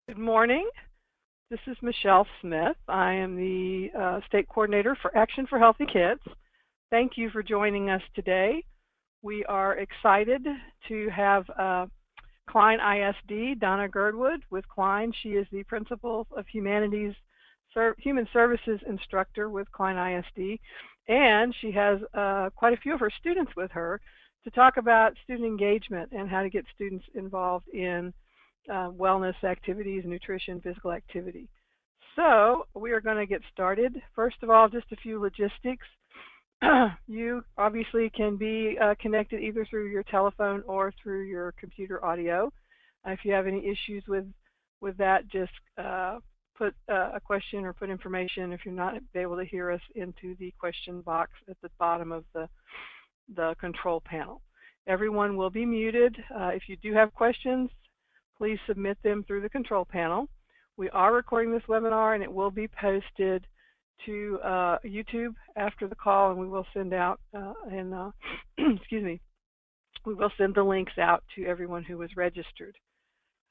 Good morning. This is Michelle Smith. I am the State Coordinator for Action for Healthy Kids. Thank you for joining us today. We are excited to have Klein ISD, Donna Girdwood with Klein. She is the Principal of Human Services Instructor with Klein ISD, and she has quite a few of her students with her to talk about student engagement and how to get students involved in wellness activities, nutrition, physical activity. So we are going to get started. First of all, just a few logistics. You obviously can be connected either through your telephone or through your computer audio. If you have any issues with that, just put a question or put information, if you're not able to hear us, into the question box at the bottom of the control panel. Everyone will be muted. If you do have questions, please submit them through the control panel. We are recording this webinar and it will be posted to YouTube after the call, and we will send out excuse me, we will send the links out to everyone who was registered,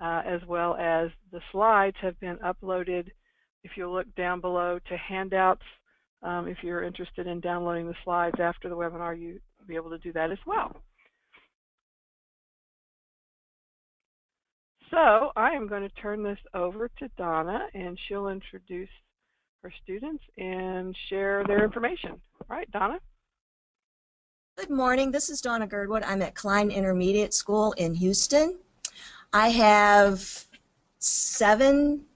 as well as the slides have been uploaded. If you look down below to handouts, if you're interested in downloading the slides after the webinar, you'll be able to do that as well. So I am going to turn this over to Donna, and she'll introduce her students and share their information. All right, Donna. Good morning. This is Donna Girdwood. I'm at Klein Intermediate School in Houston. I have 8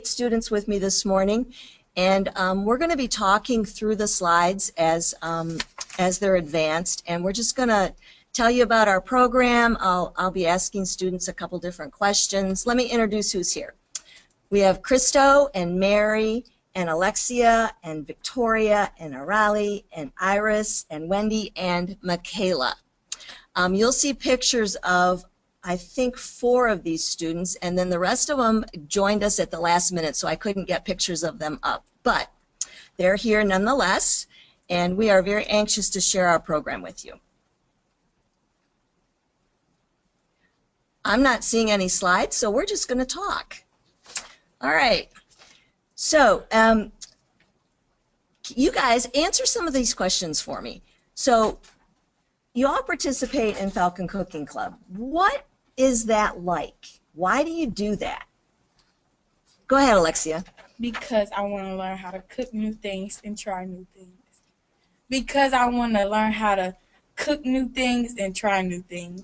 students with me this morning, and we're going to be talking through the slides as they're advanced, and we're just going to tell you about our program. I'll be asking students a couple different questions. Let me introduce who's here. We have Christo and Mary and Alexia and Victoria and Arali and Iris and Wendy and Makayla. You'll see pictures of, I think, 4 of these students, and then the rest of them joined us at the last minute, so I couldn't get pictures of them up. But they're here nonetheless, and we are very anxious to share our program with you. I'm not seeing any slides, so we're just going to talk. All right. So you guys answer some of these questions for me. So you all participate in Falcon Cooking Club. What is that like? Why do you do that? Go ahead, Alexia. Because I want to learn how to cook new things and try new things. Because I want to learn how to cook new things and try new things.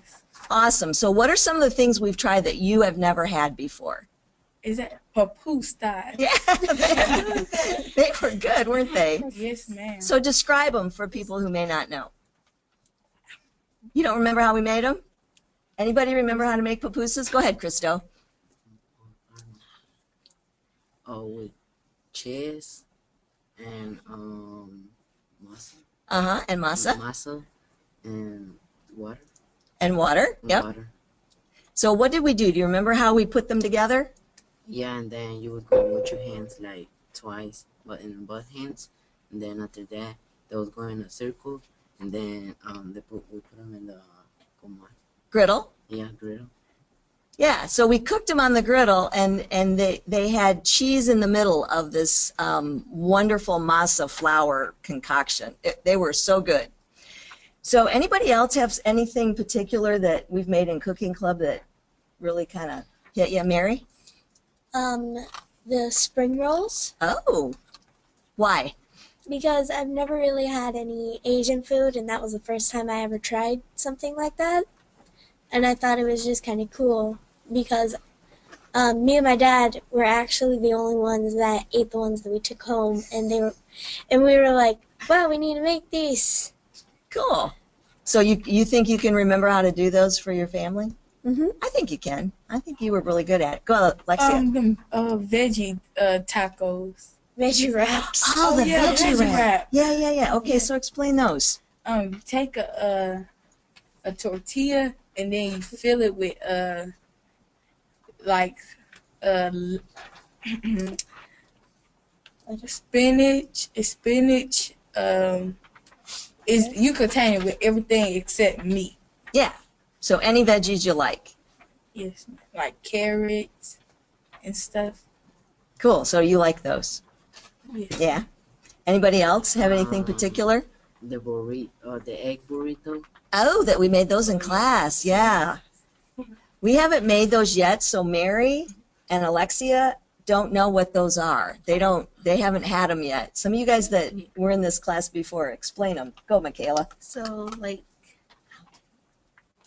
Awesome. So what are some of the things we've tried that you have never had before? Is that Papusas? Yeah, they were good, weren't they? Yes, ma'am. So describe them for people who may not know. You don't remember how we made them? Anybody remember how to make papusas? Go ahead, Christo. With cheese and masa. And masa. Masa and water. And water, yep. Water. So what did we do? Do you remember how we put them together? Yeah, and then you would go with your hands like twice, but in both hands. And then after that, they would go in a circle, and then we put them in the Griddle? Yeah, griddle. Yeah, so we cooked them on the griddle, and they had cheese in the middle of this wonderful masa flour concoction. They were so good. So anybody else have anything particular that we've made in Cooking Club that really kind of hit you, Mary? The spring rolls. Oh, why? Because I've never really had any Asian food, and that was the first time I ever tried something like that. And I thought it was just kind of cool because me and my dad were actually the only ones that ate the ones that we took home, and we were like, wow, we need to make these. Cool. So you think you can remember how to do those for your family? Mm-hmm. I think you can. I think you were really good at it. Go, Lexia. Veggie tacos. Veggie wraps. Oh, the yeah, veggie wrap. wrap. Yeah. Okay, so explain those. You take a tortilla and then you fill it with spinach. You contain it with everything except meat. Yeah. So any veggies you like. Yes, like carrots and stuff. Cool. So you like those? Yes. Yeah. Anybody else have anything particular? The burrito, the egg burrito. Oh, that we made those in class. Yeah. We haven't made those yet, so Mary and Alexia don't know what those are. They haven't had them yet. Some of you guys that were in this class before, explain them. Go, Makayla. So, like,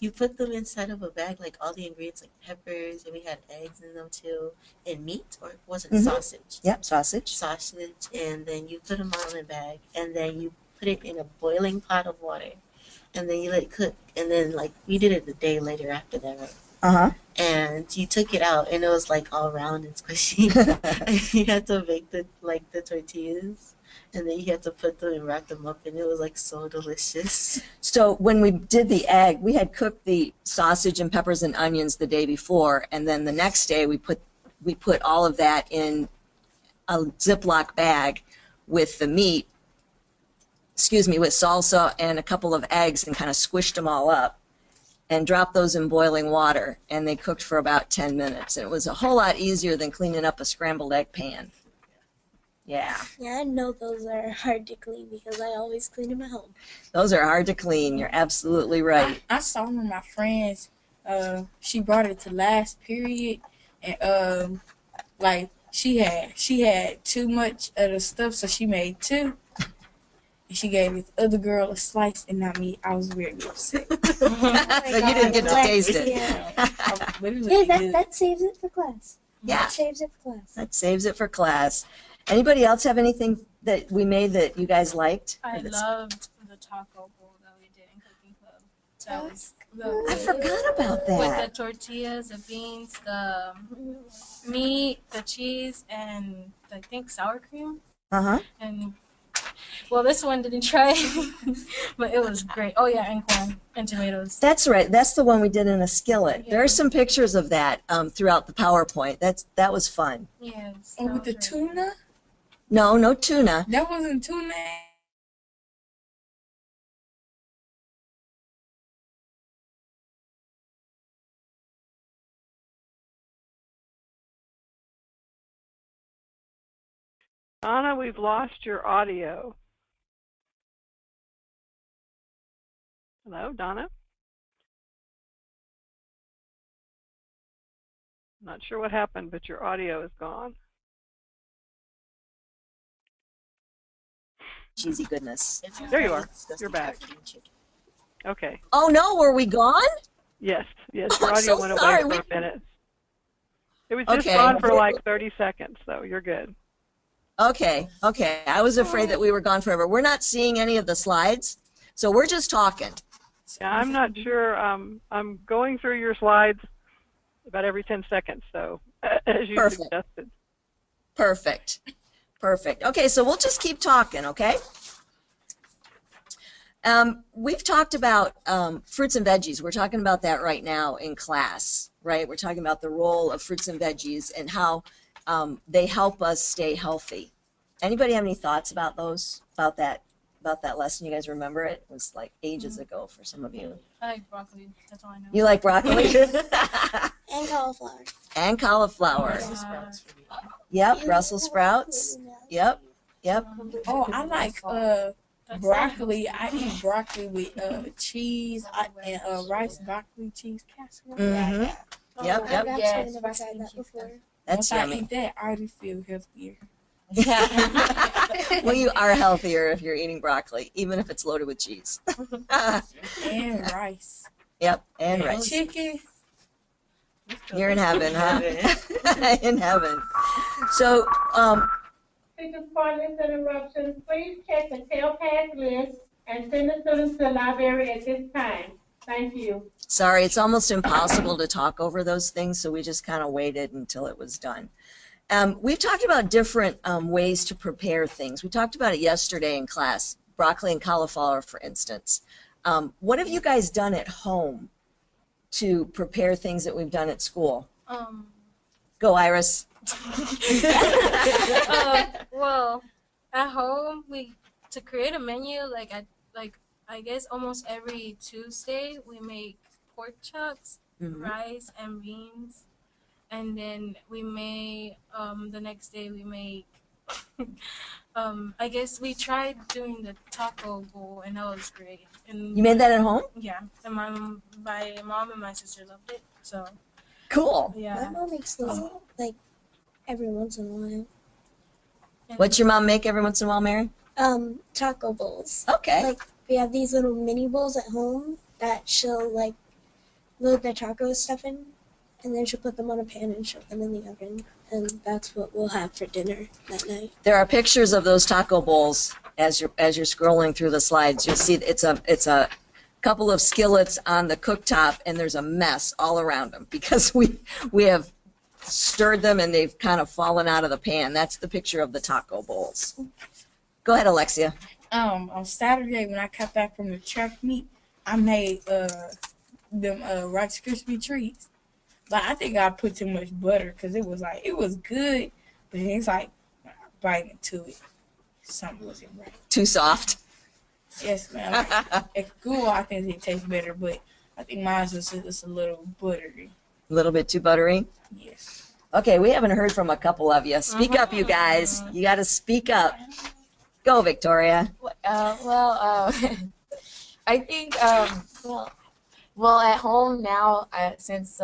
you put them inside of a bag, like all the ingredients, like peppers, and we had eggs in them too, and meat, or was it sausage? Yep, sausage. Sausage, and then you put them all in a bag, and then you put it in a boiling pot of water, and then you let it cook, and then, like, we did it a day later after that, right? Uh-huh. And you took it out, and it was, like, all round and squishy. And you had to make the tortillas, and then you had to put them and wrap them up, and it was, like, so delicious. So when we did the egg, we had cooked the sausage and peppers and onions the day before, and then the next day we put all of that in a Ziploc bag with the meat, with salsa and a couple of eggs, and kind of squished them all up and dropped those in boiling water, and they cooked for about 10 minutes. And it was a whole lot easier than cleaning up a scrambled egg pan. Yeah. Yeah, I know those are hard to clean because I always clean them at home. Those are hard to clean. You're absolutely right. I saw one of my friends. She brought it to last period, and like she had too much of the stuff, so she made two. And she gave this other girl a slice and not me. I was very upset. So you didn't get to taste it. Yeah. Yeah, That saves it for class. Yeah. That saves it for class. That saves it for class. Anybody else have anything that we made that you guys liked? I loved the taco bowl that we did in cooking club. That was I forgot about with the that. tortillas, the beans, the meat, the cheese, and I think sour cream. Uh-huh. And well, this one didn't try, but it was great. Oh yeah, and corn and tomatoes. That's right. That's the one we did in a skillet. Yeah. There are some pictures of that throughout the PowerPoint. That was fun. Yes. Oh, that with the was really tuna? No tuna. That wasn't tuna. Donna, we've lost your audio. Hello, Donna? Not sure what happened, but your audio is gone. Cheesy goodness. There you are. You're back. Okay. Oh no, were we gone? Yes, your I'm audio so went sorry. away for a minute. It was just Okay. gone for like 30 seconds, so you're good. Okay. I was afraid that we were gone forever. We're not seeing any of the slides, so we're just talking. Yeah, I'm not sure. I'm going through your slides about every 10 seconds, so as you Perfect. suggested. Perfect. Okay, so we'll just keep talking, okay? We've talked about fruits and veggies. We're talking about that right now in class, right? We're talking about the role of fruits and veggies and how they help us stay healthy. Anybody have any thoughts about that lesson? You guys remember it? It was like ages ago for some of you. I like broccoli. That's all I know. You like broccoli? And cauliflower. And cauliflower. Yep, Brussels sprouts. Yep. Oh, I like broccoli. I eat broccoli with cheese and rice broccoli cheese casserole. Mm-hmm. Yep. I've actually Yes. never tried that before. That's Once I yummy. eat that, I already feel healthier. Well, you are healthier if you're eating broccoli, even if it's loaded with cheese. And rice. Yep, and rice. Chicken. You're in heaven, huh? In heaven. So, Teachers, pardon this interruption. Please check the tailpass list and send the students to the library at this time. Thank you. sorry, it's almost impossible to talk over those things, so we just kind of waited until it was done. We've talked about different ways to prepare things. We talked about it yesterday in class, broccoli and cauliflower, for instance. What have you guys done at home to prepare things that we've done at school? Go, Iris. Well, at home to create a menu I guess almost every Tuesday we make pork chops rice and beans, and then we made the next day we make I guess we tried doing the taco bowl, and that was great. And You made that at home? yeah, and my mom and my sister loved it. So Cool. My yeah. mom makes those like every once in a while. What's your mom make every once in a while, Mary? Taco bowls. Okay. Like we have these little mini bowls at home that she'll like load the taco stuff in, and then she'll put them on a pan and shove them in the oven, and that's what we'll have for dinner that night. There are pictures of those taco bowls as you're scrolling through the slides. You'll see it's a couple of skillets on the cooktop, and there's a mess all around them because we have stirred them and they've kind of fallen out of the pan. That's the picture of the taco bowls. Go ahead, Alexia. On Saturday when I got back from the track meet, I made them Rice Krispie treats. But I think I put too much butter because it was good, but it's like when I bite into it, something wasn't right. Too soft. Yes, ma'am. At school, I think it tastes better, but I think mine was just a little buttery. A little bit too buttery. Yes. Okay, we haven't heard from a couple of you. Speak up, you guys. You got to speak up. Go, Victoria. I think, well, at home now, since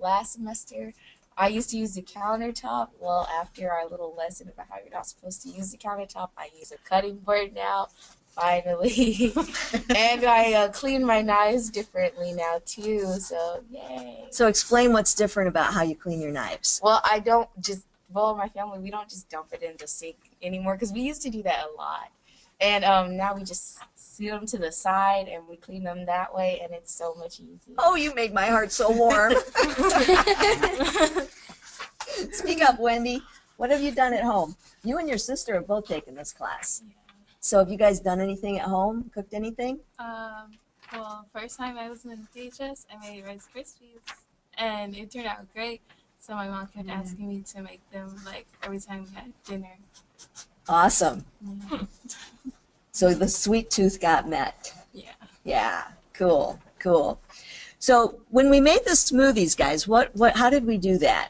last semester, I used to use the countertop. Well, after our little lesson about how you're not supposed to use the countertop, I use a cutting board now, finally. And I clean my knives differently now, too, so yay. So explain what's different about how you clean your knives. Well, my family, we don't just dump it in the sink anymore, because we used to do that a lot. And now we just sit them to the side and we clean them that way, and it's so much easier. Oh, you made my heart so warm. Speak up, Wendy. What have you done at home? You and your sister have both taken this class. Yeah. So have you guys done anything at home? Cooked anything? Well, first time I was in the PHS, I made Rice Krispies, and it turned out great. So my mom kept asking me to make them like every time we had dinner. Awesome. Yeah. So the sweet tooth got met. Yeah. Yeah. Cool. Cool. So when we made the smoothies, guys, how did we do that?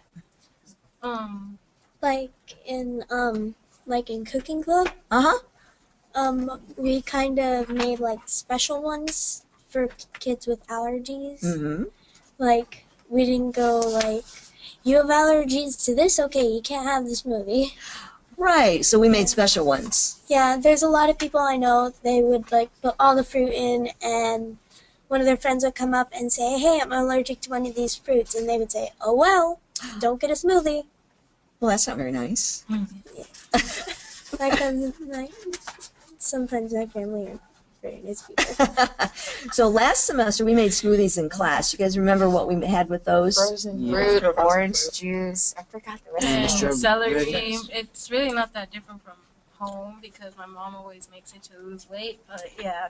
Like in cooking club, we kind of made like special ones for kids with allergies. Mm-hmm. Like we didn't go like, you have allergies to this, okay, you can't have this smoothie. Right. So we made special ones. Yeah, there's a lot of people I know, they would like put all the fruit in, and one of their friends would come up and say, hey, I'm allergic to one of these fruits, and they would say, oh well, don't get a smoothie. Well, that's not very nice. Like sometimes my family are very nice people. So last semester we made smoothies in class. You guys remember what we had with those? Frozen fruit, orange juice. I forgot the rest. And celery. It's really not that different from home because my mom always makes it to lose weight. But yeah.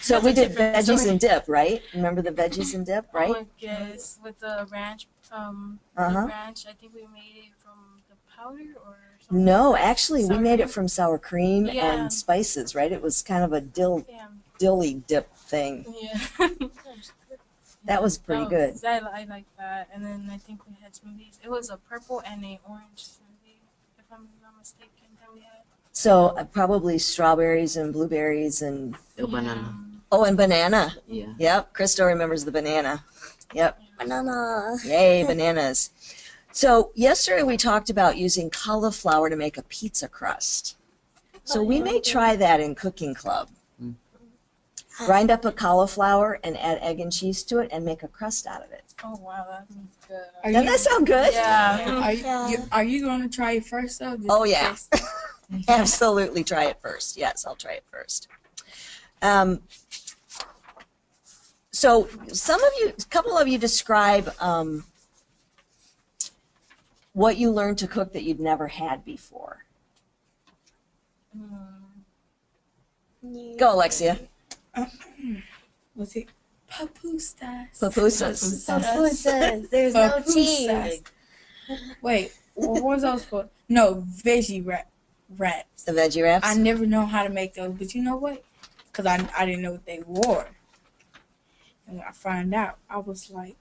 So we did veggies and dip, right? Remember the veggies and dip, right? I guess with the ranch. The ranch. I think we made it from the powder or something. No, actually, we Sour made cream? it from sour cream Yeah. and spices, right? It was kind of a dilly dip thing. Yeah. That was pretty good. I like that. And then I think we had smoothies. It was a purple and a orange smoothie, if I'm not mistaken, that we had. So probably strawberries and blueberries and Banana. and banana. Yeah. Yep, Crystal remembers the banana. Yep. Banana. Yay, bananas. So yesterday we talked about using cauliflower to make a pizza crust. So we may try that in cooking club. Grind up a cauliflower and add egg and cheese to it and make a crust out of it. Oh wow, that's good. Doesn't that sound good? Yeah. Are you going to try it first, though? Oh, yeah. Absolutely try it first. Yes, I'll try it first. So a couple of you describe what you learned to cook that you'd never had before. Go, Alexia. Was it Papusas? Papusas. Papusas. There's no cheese. Wait, what was those for? No, veggie wraps. The veggie wraps? I never know how to make those, but you know what? Because I didn't know what they were. And when I found out, I was like,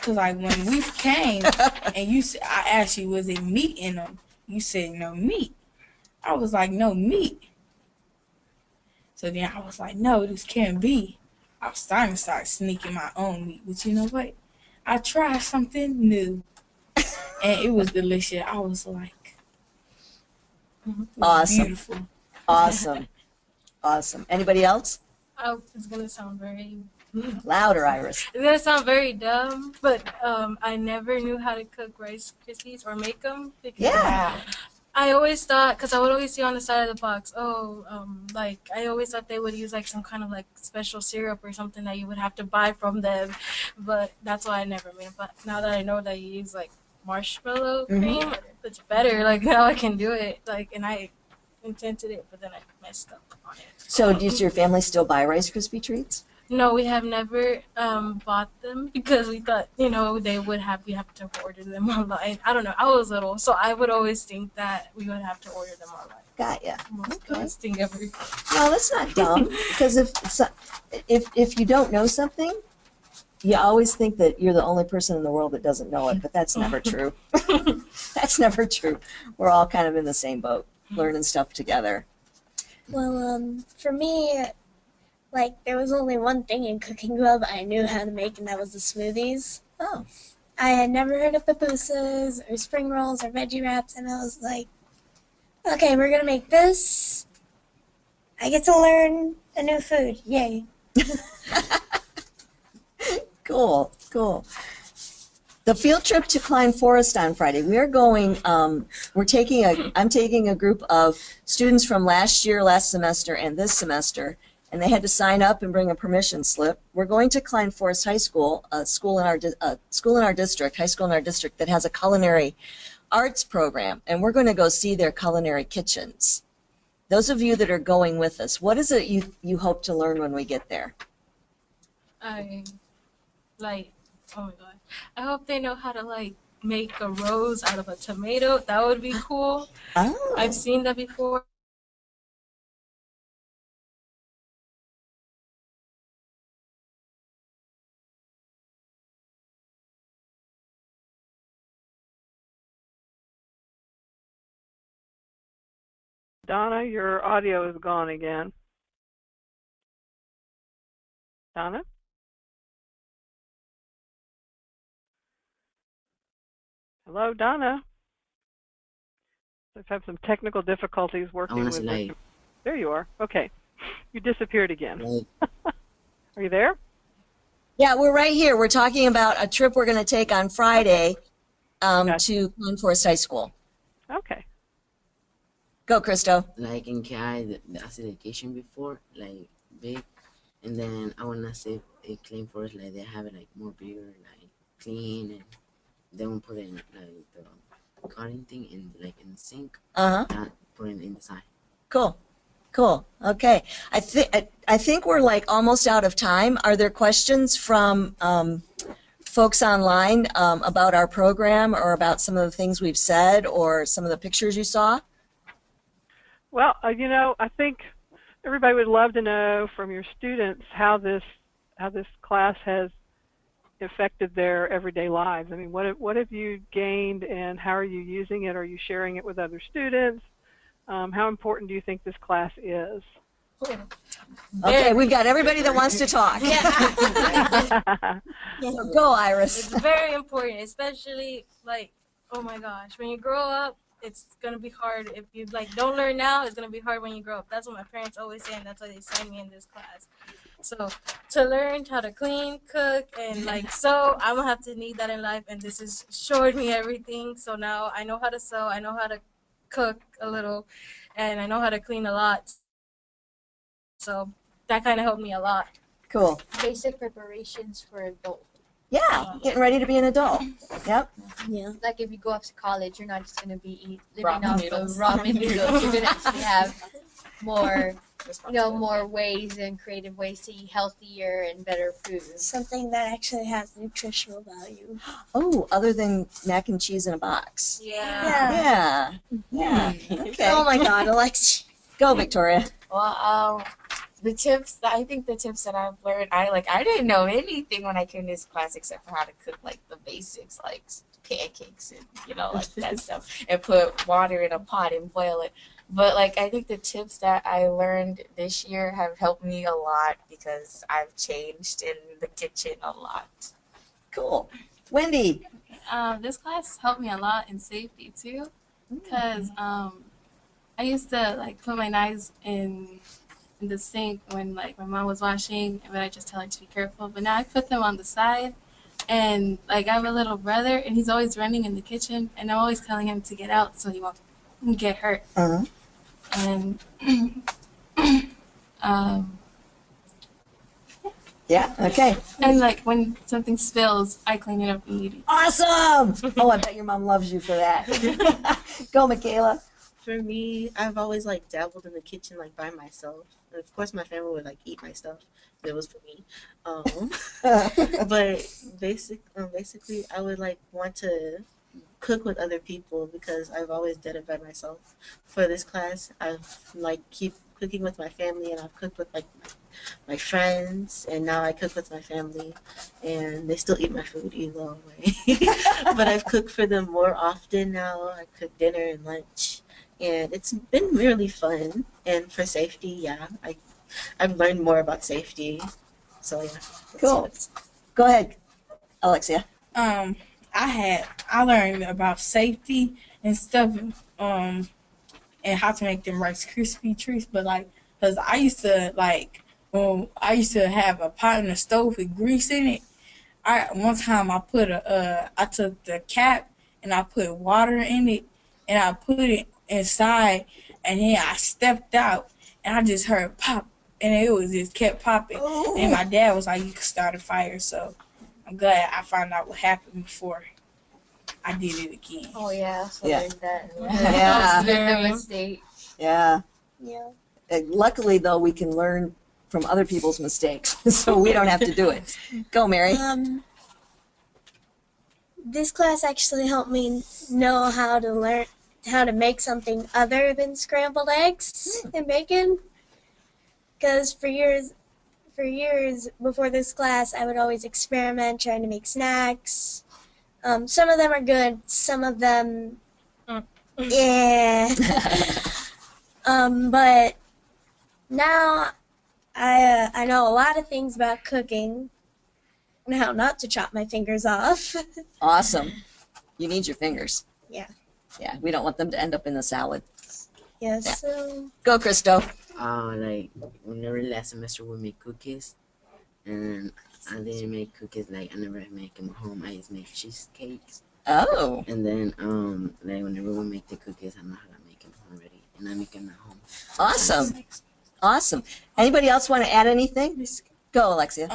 Cause like when we came and you said, I asked you, was it meat in them? You said no meat. I was like, no meat. So then I was like, no, this can't be. I was starting to start sneaking my own meat, but you know what? I tried something new, and it was delicious. I was like, it was Awesome. beautiful. Awesome. Awesome. Anybody else? Oh, it's gonna sound very. Louder, Iris. It's gonna sound very dumb, but I never knew how to cook Rice Krispies or make them because Yeah. I always thought, because I would always see on the side of the box, like I always thought they would use like some kind of like special syrup or something that you would have to buy from them, but that's why I never made them. But now that I know that you use like marshmallow cream, it's better. Like now I can do it. Like, and I intended it, but then I messed up on it. So does your family still buy Rice Krispie treats? No, we have never bought them because we thought, we have to order them online. I don't know. I was little, so I would always think that we would have to order them online. Got ya. Most dumbest thing ever. No, that's not dumb. Because if you don't know something, you always think that you're the only person in the world that doesn't know it, but that's never true. That's never true. We're all kind of in the same boat, learning stuff together. Well, for me, like, there was only one thing in Cooking Club I knew how to make, and that was the smoothies. Oh. I had never heard of papusas or spring rolls or veggie wraps, and I was like, okay, we're going to make this. I get to learn a new food. Yay. Cool, cool. The field trip to Klein Forest on Friday. We are going, I'm taking a group of students from last semester and this semester, and they had to sign up and bring a permission slip. We're going to Klein Forest High School, a school in our district, high school in our district that has a culinary arts program, and we're going to go see their culinary kitchens. Those of you that are going with us, what is it you hope to learn when we get there? Oh my god. I hope they know how to like make a rose out of a tomato. That would be cool. Oh. I've seen that before. Donna, your audio is gone again. Donna? Hello, Donna. We've had some technical difficulties working with this. There you are. Okay. You disappeared again. Are you there? Yeah, we're right here. We're talking about a trip we're going to take on Friday to Klein Forest High School. Okay. Go, Christo. Like in Kai, the education before, like big, and then I wanna say a Klein Forest, like they have it like more bigger, like clean, and they won't put it in like the cutting thing in like in the sink. Not put it inside. Cool. Cool. Okay. I think we're like almost out of time. Are there questions from folks online about our program or about some of the things we've said or some of the pictures you saw? Well, I think everybody would love to know from your students how this class has affected their everyday lives. I mean, what have you gained, and how are you using it? Are you sharing it with other students? How important do you think this class is? Okay, we've got everybody that wants to talk. So go, Iris. It's very important, especially like, oh my gosh, when you grow up, it's gonna be hard. If you like don't learn now, it's gonna be hard when you grow up. That's what my parents always say, and that's why they signed me in this class. So to learn how to clean, cook, and like sew, I'm gonna have to need that in life, and this has showed me everything. So now I know how to sew, I know how to cook a little, and I know how to clean a lot. So that kind of helped me a lot. Cool. Basic preparations for adulthood. Yeah, getting ready to be an adult. Yep. Yeah. Like if you go off to college, you're not just going to be living off of ramen noodles. You're going to actually have more, more ways and creative ways to eat healthier and better food. Something that actually has nutritional value. Oh, other than mac and cheese in a box. Yeah. Yeah. Yeah. Okay. Oh my God, Alexi. Go, Victoria. Well, I think the tips that I've learned, I didn't know anything when I came to this class except for how to cook like the basics, like pancakes and like that stuff, and put water in a pot and boil it. But like I think the tips that I learned this year have helped me a lot because I've changed in the kitchen a lot. Cool. Wendy. This class helped me a lot in safety too, because I used to like put my knives in the sink when like my mom was washing, but I just tell her to be careful. But now I put them on the side, and like I have a little brother, and he's always running in the kitchen, and I'm always telling him to get out so he won't get hurt. And Yeah, okay. and like when something spills, I clean it up immediately. Awesome! Oh, I bet your mom loves you for that. Go, Makayla. For me, I've always like dabbled in the kitchen like by myself. And of course, my family would like eat my stuff. It was for me. But basically, I would like want to cook with other people because I've always done it by myself. For this class, I've like keep cooking with my family, and I've cooked with like my friends, and now I cook with my family, and they still eat my food either way. But I've cooked for them more often now. I cook dinner and lunch, and it's been really fun. And for safety, yeah, I've learned more about safety. So yeah. Cool. Go ahead, Alexia. I learned about safety and stuff, and how to make them Rice Krispie treats. But like, cause I used to have a pot in the stove with grease in it. One time I took the cap and I put water in it and I put it inside, and then I stepped out and I just heard pop, and it was just kept popping. Oh. And my dad was like, "You can start a fire." So I'm glad I found out what happened before I did it again. Oh yeah, so Yeah. there's that. Yeah. That was a mistake. Yeah. Yeah. Luckily, though, we can learn from other people's mistakes, so we don't have to do it. Go, Mary. This class actually helped me know how to make something other than scrambled eggs and bacon. Because for years before this class, I would always experiment trying to make snacks. Some of them are good, some of them, yeah. But now I know a lot of things about cooking and how not to chop my fingers off. Awesome. You need your fingers. Yeah. Yeah, we don't want them to end up in the salad. Yes. Yeah. So. Go, Christo. Like whenever last semester we make cookies, and I didn't make cookies. Like I never make them at home. I just make cheesecakes. Oh. And then like whenever we make the cookies, I know how to make them already, and I make them at home. Awesome. Awesome. Anybody else want to add anything? Go, Alexia.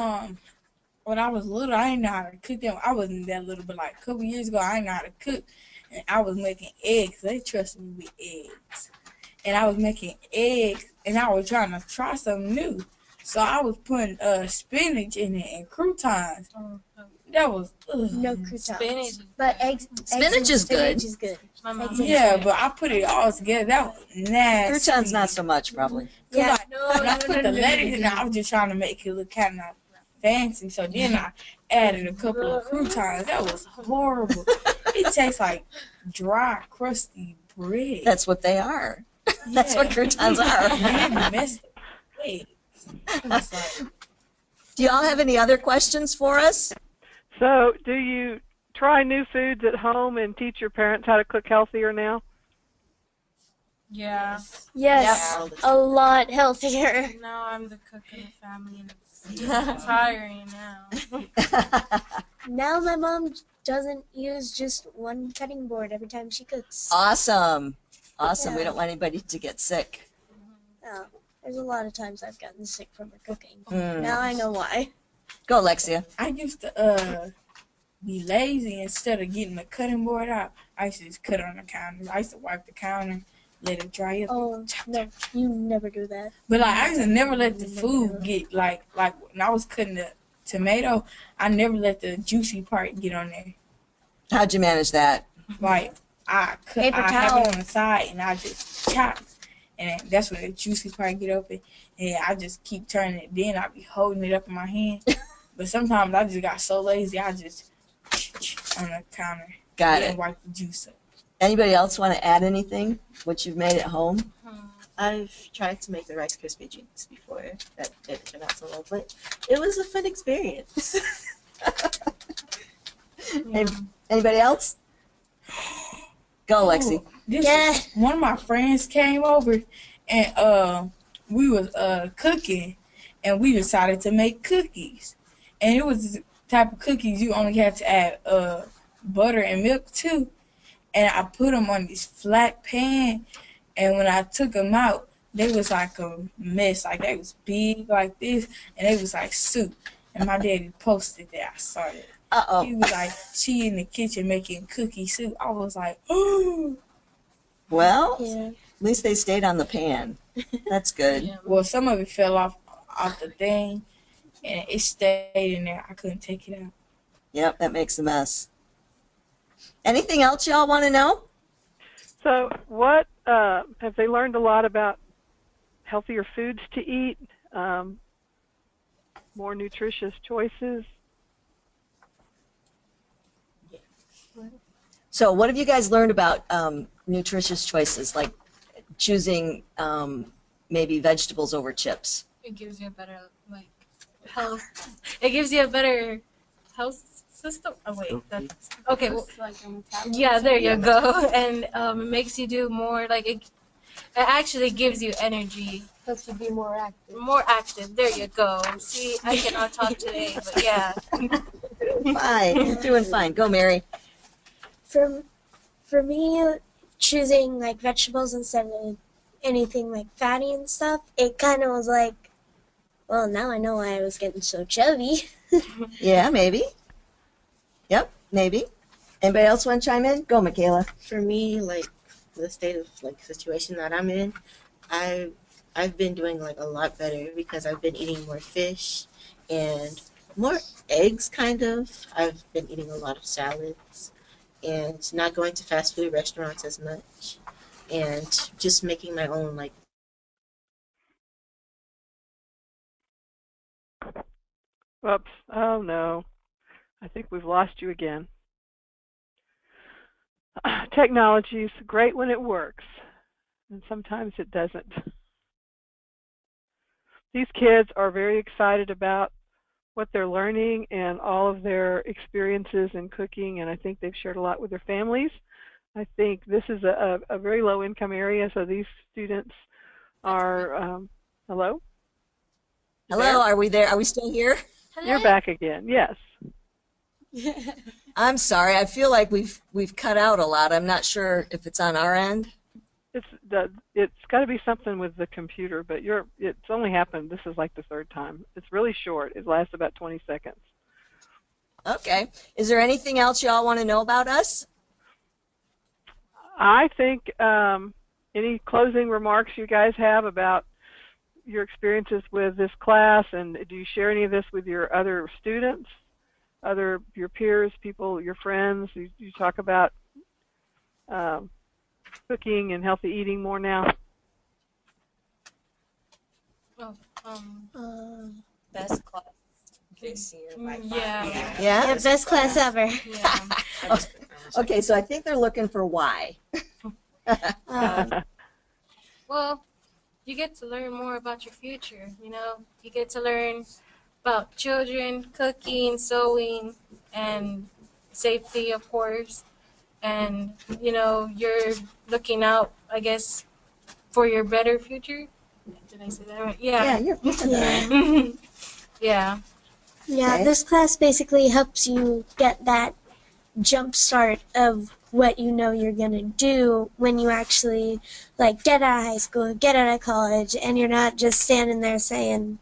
When I was little, I didn't know how to cook them. I wasn't that little, but like a couple years ago, I didn't know how to cook, and I was making eggs. They trusted me with eggs, and I was making eggs, and I was trying to try something new. So I was putting spinach in it and croutons. That was No croutons. Spinach. But eggs. Spinach is good. Spinach is good. My mom yeah, but I put it all together. That was nasty. Croutons, not so much, probably. Yeah. When I put the lettuce in, I was just trying to make it look kind of fancy. So then I added a couple of croutons. That was horrible. It tastes like dry, crusty bread. That's what they are. That's what croutons are. And messed up eggs. It was like, Do y'all have any other questions for us? So, do you try new foods at home and teach your parents how to cook healthier now? Yeah. Yes. Yeah. A lot healthier. Now I'm the cook in the family, and it's tiring now. Now my mom doesn't use just one cutting board every time she cooks. Awesome. Awesome. We Yeah. don't want anybody to get sick. Oh, there's a lot of times I've gotten sick from her cooking. Mm. Now I know why. Go, Alexia. I used to be lazy. Instead of getting the cutting board out, I used to just cut it on the counter. I used to wipe the counter, let it dry up. Oh, no, you never do that. But like I used to never let the food get like when I was cutting the tomato, I never let the juicy part get on there. How'd you manage that? Like I Paper have towel. it on the side and I just chop, and that's when the juices probably get open, and I just keep turning it. Then I be holding it up in my hand, but sometimes I just got so lazy, I just on the counter. Got then it. wipe the juice up. Anybody else want to add anything? What you've made at home? I've tried to make the Rice Krispie treats before. That didn't turn out so well, but it was a fun experience. Anybody else? Go, Lexi. One of my friends came over, and we was cooking, and we decided to make cookies, and it was the type of cookies you only had to add butter and milk to, and I put them on this flat pan, and when I took them out, they was like a mess, like they was big like this, and they was like soup, and my daddy posted that. I saw it. He was like, she in the kitchen making cookie soup. I was like, oh. Well, at least they stayed on the pan. That's good. Yeah. Well, some of it fell off the thing, and it stayed in there. I couldn't take it out. Yep, that makes a mess. Anything else y'all want to know? So what, have they learned a lot about healthier foods to eat, more nutritious choices? So what have you guys learned about nutritious choices, like choosing maybe vegetables over chips? It gives you a better health. It gives you a better health system. Oh wait, that's okay. Well, yeah, there you go. And it makes you do more. Like it actually gives you energy. Helps you be more active. More active. There you go. See, I cannot talk today, but yeah. Fine, you're doing fine. Go, Mary. For me, choosing like vegetables instead of anything like fatty and stuff, it kind of was like, well, now I know why I was getting so chubby. Yeah, maybe. Yep, maybe. Anybody else want to chime in? Go, Makayla. For me, like the state of like situation that I'm in, I've been doing like a lot better because I've been eating more fish and more eggs, kind of. I've been eating a lot of salads and not going to fast food restaurants as much, and just making my own like. Whoops. Oh no. I think we've lost you again. Technology is great when it works, and sometimes it doesn't. These kids are very excited about what they're learning and all of their experiences in cooking, and I think they've shared a lot with their families. I think this is a very low-income area, so these students are, hello? Hello, are we there? Are we still here? Hello? You're back again, yes. I'm sorry, I feel like we've cut out a lot. I'm not sure if it's on our end. It's got to be something with the computer, but it's only happened, this is like the third time. It's really short. It lasts about 20 seconds. Okay. Is there anything else y'all want to know about us? I think any closing remarks you guys have about your experiences with this class, and do you share any of this with your other students, your peers, people, your friends? You talk about cooking and healthy eating more now? Best class this year by far. Yeah. Yeah? Yeah, best class ever. Yeah. Okay, so I think they're looking for why. Well, you get to learn more about your future, you know. You get to learn about children, cooking, sewing, and safety, of course. And, you know, you're looking out, I guess, for your better future. Did I say that right? Yeah, Yeah. you said that right. Yeah. Yeah, Okay. this class basically helps you get that jump start of what you know you're going to do when you actually like get out of high school, get out of college, and you're not just standing there saying,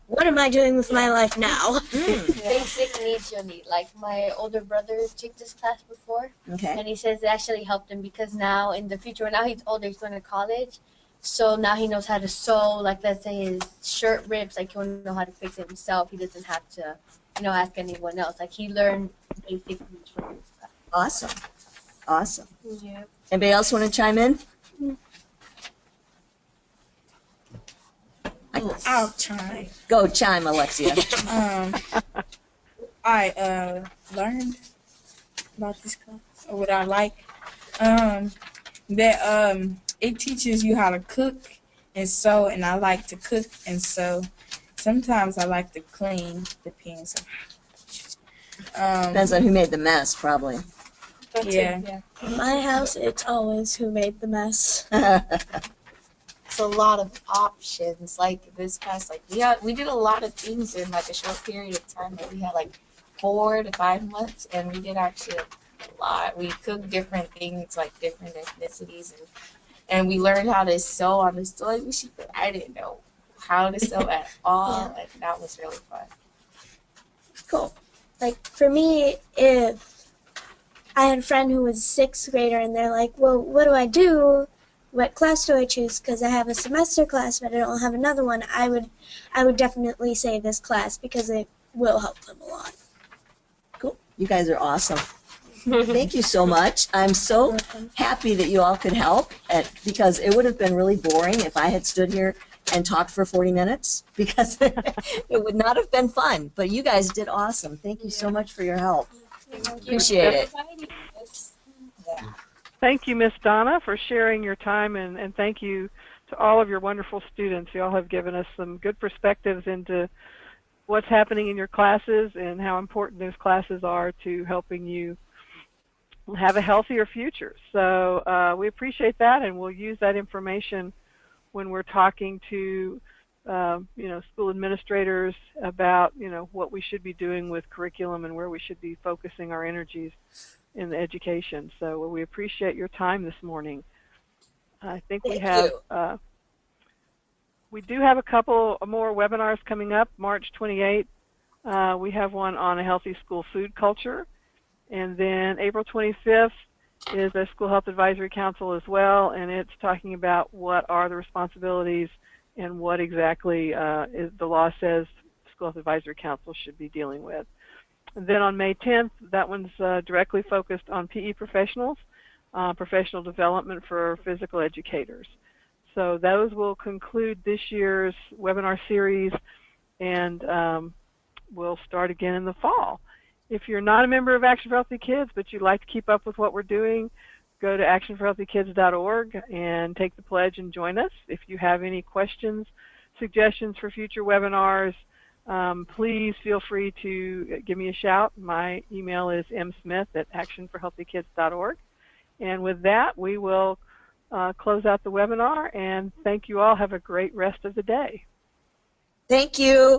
what am I doing with my life now? Basic needs you'll need. Like my older brother took this class before, Okay. and he says it actually helped him because now in the future, now he's older, he's going to college, so now he knows how to sew. Like let's say his shirt rips, like he'll know how to fix it himself. He doesn't have to, ask anyone else. Like he learned basic needs from this class. Awesome. Awesome. Yeah. Anybody else want to chime in? I'll chime. Go chime, Alexia. I learned about this class, or what I like, that it teaches you how to cook and sew, and I like to cook and sew. Sometimes I like to clean, depends. Depends on who made the mess, probably. Yeah. In my house, it's always who made the mess. It's a lot of options. Like this past, like we did a lot of things in like a short period of time. Like we had like 4 to 5 months, and we did actually a lot. We cooked different things, like different ethnicities, and we learned how to sew on the sewing machine. But I didn't know how to sew at all, and that was really fun. Cool. Like for me, if I had a friend who was a 6th grader, and they're like, well, what do I do? What class do I choose? Because I have a semester class, but I don't have another one. I would definitely say this class because it will help them a lot. Cool. You guys are awesome. Thank you so much. I'm so happy that you all could help, because it would have been really boring if I had stood here and talked for 40 minutes, because it would not have been fun. But you guys did awesome. Thank you so much for your help. Appreciate it. Thank you, Miss Donna, for sharing your time, and thank you to all of your wonderful students. You all have given us some good perspectives into what's happening in your classes and how important those classes are to helping you have a healthier future. So we appreciate that, and we'll use that information when we're talking to school administrators about what we should be doing with curriculum and where we should be focusing our energies in the education. So we appreciate your time this morning. I think we do have a couple more webinars coming up. March 28th, we have one on a healthy school food culture, and then April 25th is a School Health Advisory Council as well, and it's talking about what are the responsibilities and what exactly is the law says School Health Advisory Council should be dealing with. And then on May 10th, that one's directly focused on PE professionals, professional development for physical educators. So those will conclude this year's webinar series, and we'll start again in the fall. If you're not a member of Action for Healthy Kids, but you'd like to keep up with what we're doing, go to actionforhealthykids.org and take the pledge and join us. If you have any questions, suggestions for future webinars, please feel free to give me a shout. My email is msmith@actionforhealthykids.org. And with that, we will close out the webinar, and thank you all. Have a great rest of the day. Thank you.